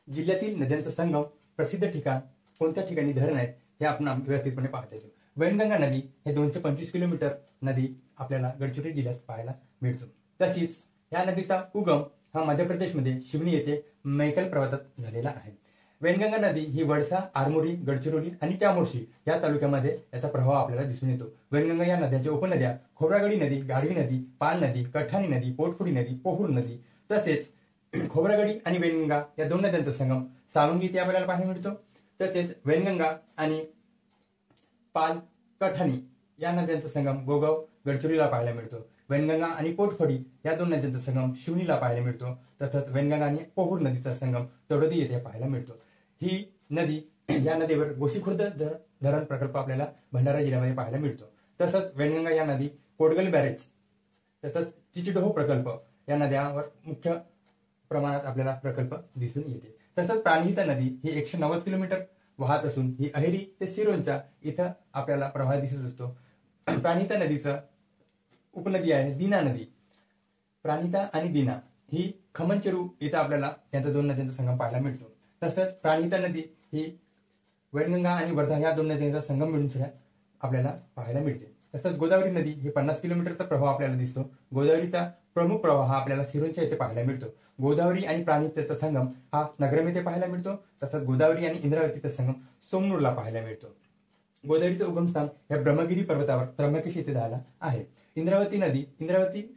जिल्ह्यातील नद्यांचा संगम, प्रसिद्ध ठिकाण, कोणत्या ठिकाणी धरण आहेत हे आपण व्यवस्थितपणे पाहता येतो. वैनगंगा नदी हे 225 किलोमीटर नदी आपल्याला गडचिरोली जिल्ह्यात पाहायला मिळतो. तशीच या नदीचा उगम हा मध्य प्रदेशमध्ये शिवनी येथे मैकल पर्वतात झालेला आहे. वैनगंगा नदी ही वडसा, आरमोरी, गडचिरोली आणि चामोर्शी या तालुक्यामध्ये याचा प्रभाव आपल्याला दिसून येतो. वैनगंगा या नद्यांच्या उपनद्या खोब्रागडी नदी, गाढवी नदी, पाल नदी, कठाणी नदी, पोटफुडी नदी, पोहूर नदी तसेच खोब्रागडी आणि वैनगंगा या दोन नद्यांचा संगम सावंगी इथे आपल्याला पाहायला मिळतो. तसेच वैनगंगा आणि पाल, कठाणी या नद्यांचा संगम गोगाव, गडचिरोलीला पाहायला मिळतो. वैनगंगा आणि पोटफडी या दोन नद्यांचा संगम शिवनीला पाहायला मिळतो. तसंच वैनगंगा आणि पोहूर नदीचा संगम तडोदी येथे पाहायला मिळतो. ही नदी या नदीवर गोसीखुर्द धरण प्रकल्प आपल्याला भंडारा जिल्ह्यामध्ये पाहायला मिळतो. तसंच वैनगंगा या नदी कोटगल बॅरेज तसंच चिचडोह प्रकल्प या नद्यावर मुख्य प्रमाणात आपल्याला प्रकल्प दिसून येते. तसंच प्राणहिता नदी ही 190 किलोमीटर वाहत असून ही अहेरी ते सिरोंचा इथं आपल्याला प्रवाह दिसत असतो. प्राणहिता नदीचं उपनदी आहे दीना नदी. प्राणहिता आणि दीना ही खमनचेरू इथं आपल्याला त्यांच्या दोन नद्यांचा संगम पाहायला मिळतो. तसंच प्राणहिता नदी ही वैनगंगा आणि वर्धा या दोन नद्यांचा संगम मिळून सुद्धा आपल्याला पाहायला मिळते. तसंच गोदावरी नदी ही 50 किलोमीटरचा प्रवाह आपल्याला दिसतो. गोदावरीचा प्रमुख प्रवाह आपल्याला सिरोंचा येथे पाहायला मिळतो. गोदावरी आणि प्राणहितेचा संगम हा नगरम येथे पाहायला मिळतो. तसंच गोदावरी आणि इंद्रावतीचा संगम सोमनूरला पाहायला मिळतो. गोदावरीचं उगमस्थान या ब्रह्मगिरी पर्वतावर त्र्यंबकेश येथे झाला आहे. इंद्रावती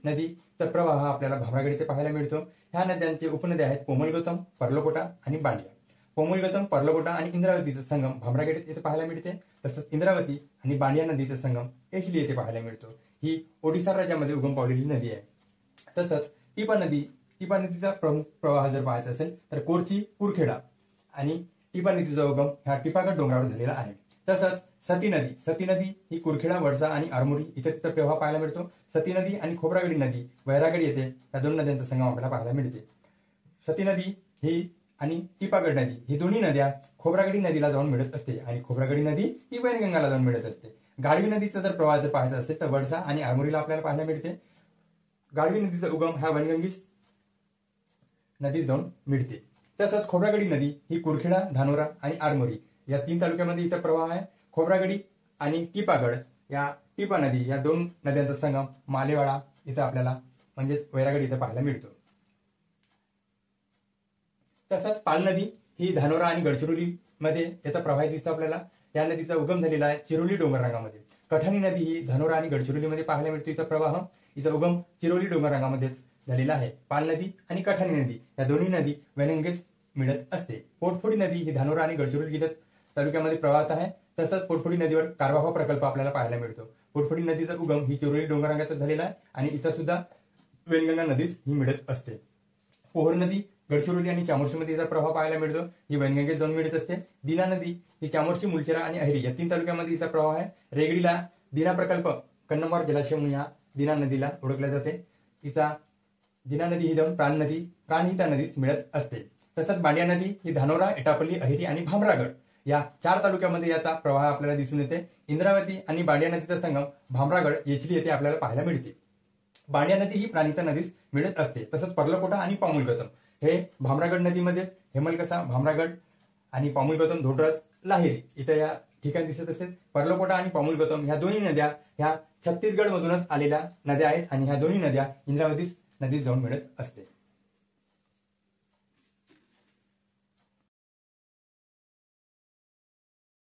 नदीचा प्रवाह आपल्याला भामरागड येथे पाहायला मिळतो. ह्या नद्यांचे उपनद्या आहेत कोमलगौतम, पर्लकोटा आणि बांडिया. कोमलगौतम, पर्लकोटा आणि इंद्रावतीचा संगम भामरागड येथे पाहायला मिळते. तसंच इंद्रावती आणि बांडिया नदीचा संगम एशली येथे पाहायला मिळतो. ही ओडिशा राज्यामध्ये उगम पावलेली नदी आहे. तसंच टिपा नदीचा प्रमुख प्रवाह जर पाहायचा असेल तर कोरची, कुरखेडा आणि टिपा नदीचा उगम ह्या टिपागड डोंगरावर झालेला आहे. तसंच सती नदी ही कुरखेडा, वडसा आणि आरमोरी इथे तिचा प्रवाह पाहायला मिळतो. सती नदी आणि खोब्रागडी नदी वैरागड येथे या दोन नद्यांचा संगम आपल्याला पाहायला मिळते. सती नदी ही आणि टिपागड नदी ही दोन्ही नद्या खोब्रागडी नदीला जाऊन मिळत असते आणि खोब्रागडी नदी ही वैनगंगाला जाऊन मिळत असते. गाढवी नदीचा जर प्रवाह जर पाहायचा असेल तर वडसा आणि आरमोरीला आपल्याला पाहायला मिळते. गाढवी नदीचा उगम हा वैनगंगीस नदी जाऊन मिळते. तसंच खोब्रागडी नदी ही कुरखेडा, धानोरा आणि आरमोरी या 3 तालुक्यामध्ये हिचा प्रवाह आहे. खोब्रागडी आणि टिपागड या टिपा नदी या दोन नद्यांचा संगम मालेवाडा इथं आपल्याला म्हणजेच वैरागड इथं पाहायला मिळतो. तसंच पाल नदी ही धानोरा आणि गडचिरोली मध्ये याचा प्रवाह दिसतो आपल्याला. या नदीचा उगम झालेला आहे चिरोली डोंगररांगामध्ये. कठाणी नदी ही धानोरा आणि गडचिरोलीमध्ये पाहायला मिळतो. हिचा प्रवाह हिचा उगम चिरोली डोंगररांगामध्येच झालेला आहे. पाल नदी आणि कठाणी नदी या दोन्ही नदी वैनगंगेस मिळत असते. पोटफोडी नदी ही धानोरा आणि गडचिरोली तालुक्यामध्ये प्रवाहात आहे. तसंच पोटफोडी नदीवर कारवाफा प्रकल्प आपल्याला पाहायला मिळतो. पोटफोडी नदीचा उगम ही चिरोली डोंगररांगातच झालेला आहे आणि इथं सुद्धा वैनगंगा नदीच ही मिळत असते. पोहर नदी गडचिरोली आणि चामोर्शीमध्ये हिचा प्रवाह पाहायला मिळतो. ही वैनगंगेत जाऊन मिळत असते. दीना नदी ही चामोर्शी, मुलचेरा आणि अहेरी या 3 तालुक्यामध्ये हिचा प्रवाह आहे. रेगडीला दीना प्रकल्प कन्नमार जलाशय म्हणून या दीना नदीला ओळखल्या जाते. दीना नदी ही जाऊन प्राणहिता नदीस मिळत असते. तसंच बांडिया नदी ही धानोरा, एटापल्ली, अहेरी आणि भामरागड या 4 तालुक्यामध्ये याचा प्रवाह आपल्याला दिसून येते. इंद्रावती आणि बांडिया नदीचा संगम भामरागड एचली येथे आपल्याला पाहायला मिळते. बांडिया नदी ही प्राणहिता नदीस मिळत असते. तसंच पर्लकोटा आणि पामुलगौतम हे भामरागड नदीमध्ये हेमलकसा, भामरागड आणि पामुलगौतम, धोडरस, लाहेरी इथं या ठिकाणी दिसत असते. पर्लकोटा आणि पामुलगौतम ह्या दोन्ही नद्या ह्या छत्तीसगड मधूनच आलेल्या नद्या आहेत आणि ह्या दोन्ही नद्या इंद्रावती नदीत जाऊन मिळत असते.